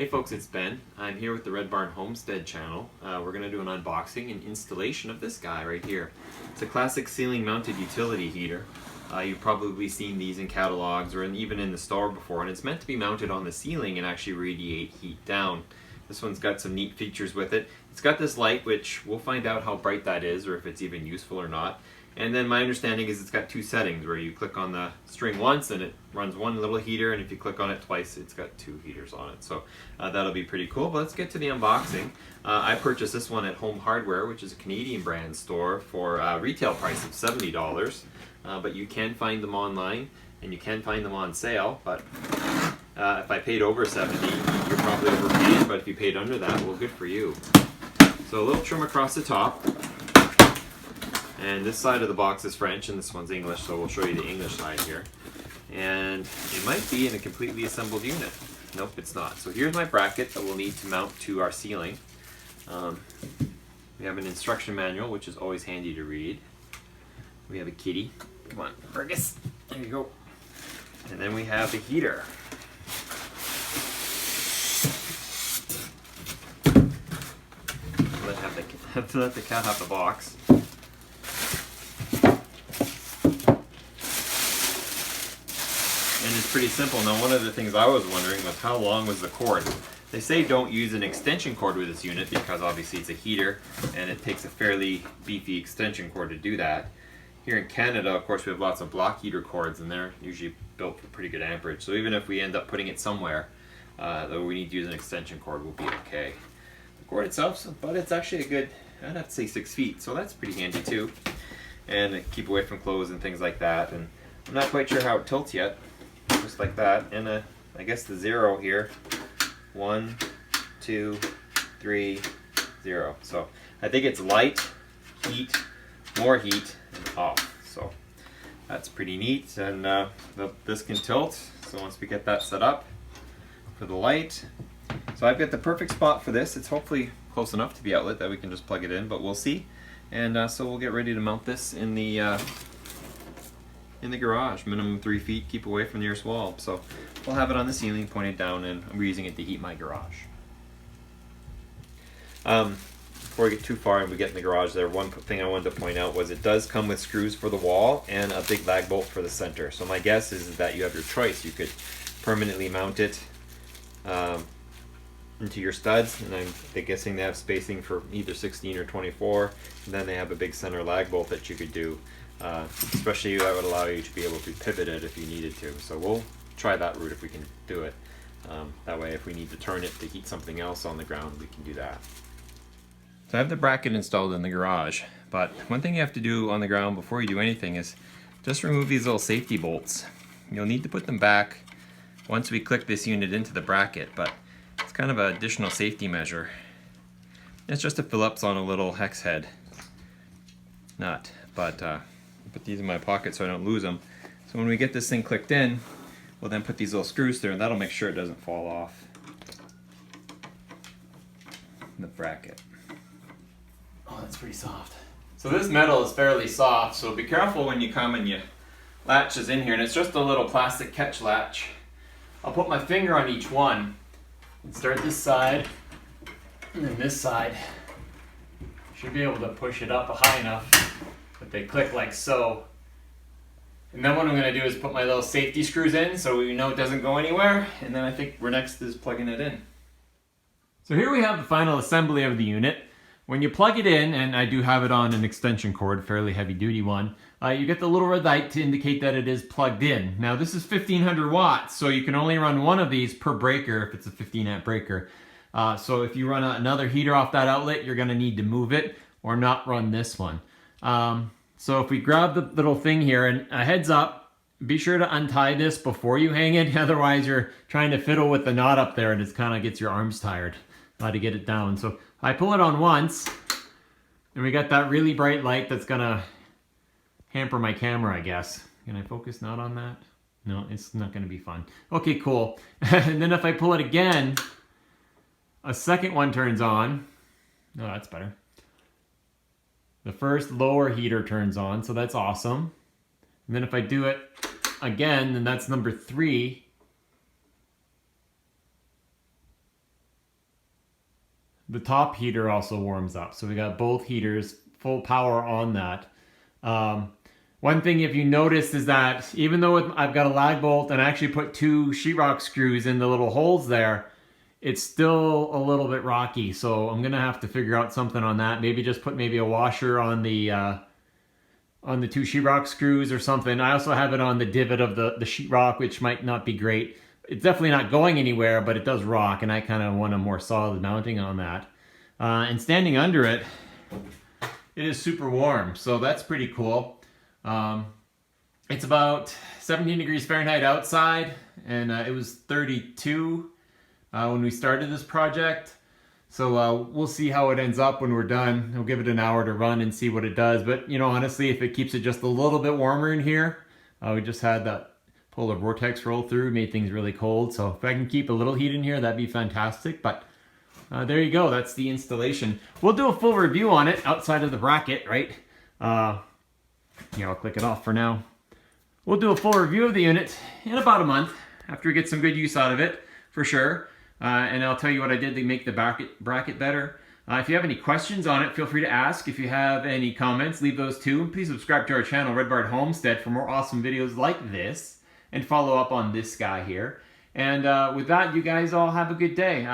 Hey folks, it's Ben. I'm here with the Red Barn Homestead channel. We're going to do an unboxing and installation of this guy right here. It's a classic ceiling mounted utility heater. You've probably seen these in catalogs or even in the store before, and it's meant to be mounted on the ceiling and actually radiate heat down. This one's got some neat features with it. It's got this light, which we'll find out how bright that is or if it's even useful or not. And then my understanding is it's got two settings where you click on the string once and it runs one little heater, and if you click on it twice it's got two heaters on it. So that'll be pretty cool. But let's get to the unboxing. I purchased this one at Home Hardware, which is a Canadian brand store, for a retail price of $70. But you can find them online and you can find them on sale. But if I paid over $70, you're probably overpaying, but if you paid under that, well, good for you. So a little trim across the top. And this side of the box is French and this one's English, so we'll show you the English side here. And it might be in a completely assembled unit. Nope, it's not. So here's my bracket that we'll need to mount to our ceiling. We have an instruction manual, which is always handy to read. We have a kitty. Come on, Fergus. There you go. And then we have the heater. Let the cat have the box. And it's pretty simple. Now, one of the things I was wondering was how long was the cord? They say don't use an extension cord with this unit because obviously it's a heater and it takes a fairly beefy extension cord to do that. Here in Canada, of course, we have lots of block heater cords and they're usually built for pretty good amperage. So even if we end up putting it somewhere, though we need to use an extension cord, we'll be okay. The cord itself, but it's actually a good, I'd have to say 6 feet, so that's pretty handy too. And keep away from clothes and things like that. And I'm not quite sure how it tilts yet. Just like that, and I guess the 0 here, 1, 2, 3, 0. So I think it's light, heat, more heat, and off. So that's pretty neat, and this can tilt. So once we get that set up for the light, so I've got the perfect spot for this. It's hopefully close enough to the outlet that we can just plug it in, but we'll see. And so we'll get ready to mount this in the garage, minimum 3 feet, keep away from the nearest wall. So we'll have it on the ceiling, pointed down, and we're using it to heat my garage. Before we get too far and we get in the garage there, one thing I wanted to point out was it does come with screws for the wall and a big lag bolt for the center. So my guess is that you have your choice. You could permanently mount it into your studs, and I'm guessing they have spacing for either 16 or 24, and then they have a big center lag bolt that you could do. Especially that would allow you to be able to pivot it if you needed to. So we'll try that route if we can do it. That way if we need to turn it to heat something else on the ground, we can do that. So I have the bracket installed in the garage, but one thing you have to do on the ground before you do anything is just remove these little safety bolts. You'll need to put them back once we click this unit into the bracket, but it's kind of an additional safety measure. It's just a Phillips on a little hex head nut, but put these in my pocket so I don't lose them. So when we get this thing clicked in, we'll then put these little screws through, and that'll make sure it doesn't fall off the bracket. Oh, that's pretty soft. So this metal is fairly soft, so be careful when you come and you latch this in here, and it's just a little plastic catch latch. I'll put my finger on each one and start this side, and then this side. Should be able to push it up high enough that they click like so. And then what I'm going to do is put my little safety screws in so we know it doesn't go anywhere, and then I think we're next is plugging it in. So here we have the final assembly of the unit. When you plug it in, and I do have it on an extension cord, a fairly heavy duty one, you get the little red light to indicate that it is plugged in. Now this is 1500 watts, so you can only run one of these per breaker if it's a 15 amp breaker. So if you run another heater off that outlet, you're going to need to move it or not run this one. So if we grab the little thing here, and a heads up, be sure to untie this before you hang it, otherwise you're trying to fiddle with the knot up there and it kind of gets your arms tired to get it down. So I pull it on once, and we got that really bright light that's gonna hamper my camera, I guess. Can I focus not on that? No, it's not gonna be fun. Okay, cool. And then if I pull it again, a second one turns on. No, that's better. The first lower heater turns on, so that's awesome. And then if I do it again, then that's number 3. the top heater also warms up. So we got both heaters, full power on that. One thing, if you notice, is that even though I've got a lag bolt and I actually put 2 sheetrock screws in the little holes there, it's still a little bit rocky. So I'm gonna have to figure out something on that. Maybe just put maybe a washer on the 2 sheetrock screws or something. I also have it on the divot of the sheetrock, which might not be great. It's definitely not going anywhere, but it does rock, and I kind of want a more solid mounting on that. And standing under it, it is super warm, so that's pretty cool. It's about 17 degrees Fahrenheit outside, and it was 32 when we started this project. So we'll see how it ends up when we're done. We'll give it an hour to run and see what it does. But you know, honestly, if it keeps it just a little bit warmer in here, we just had that polar vortex roll through, made things really cold. So if I can keep a little heat in here, that'd be fantastic. But there you go, that's the installation. We'll do a full review on it outside of the bracket, right? Yeah, I'll click it off for now. We'll do a full review of the unit in about a month after we get some good use out of it, for sure. And I'll tell you what I did to make the bracket better. If you have any questions on it, feel free to ask. If you have any comments, leave those too. Please subscribe to our channel, Red Bart Homestead, for more awesome videos like this, and follow up on this guy here. And with that, you guys all have a good day.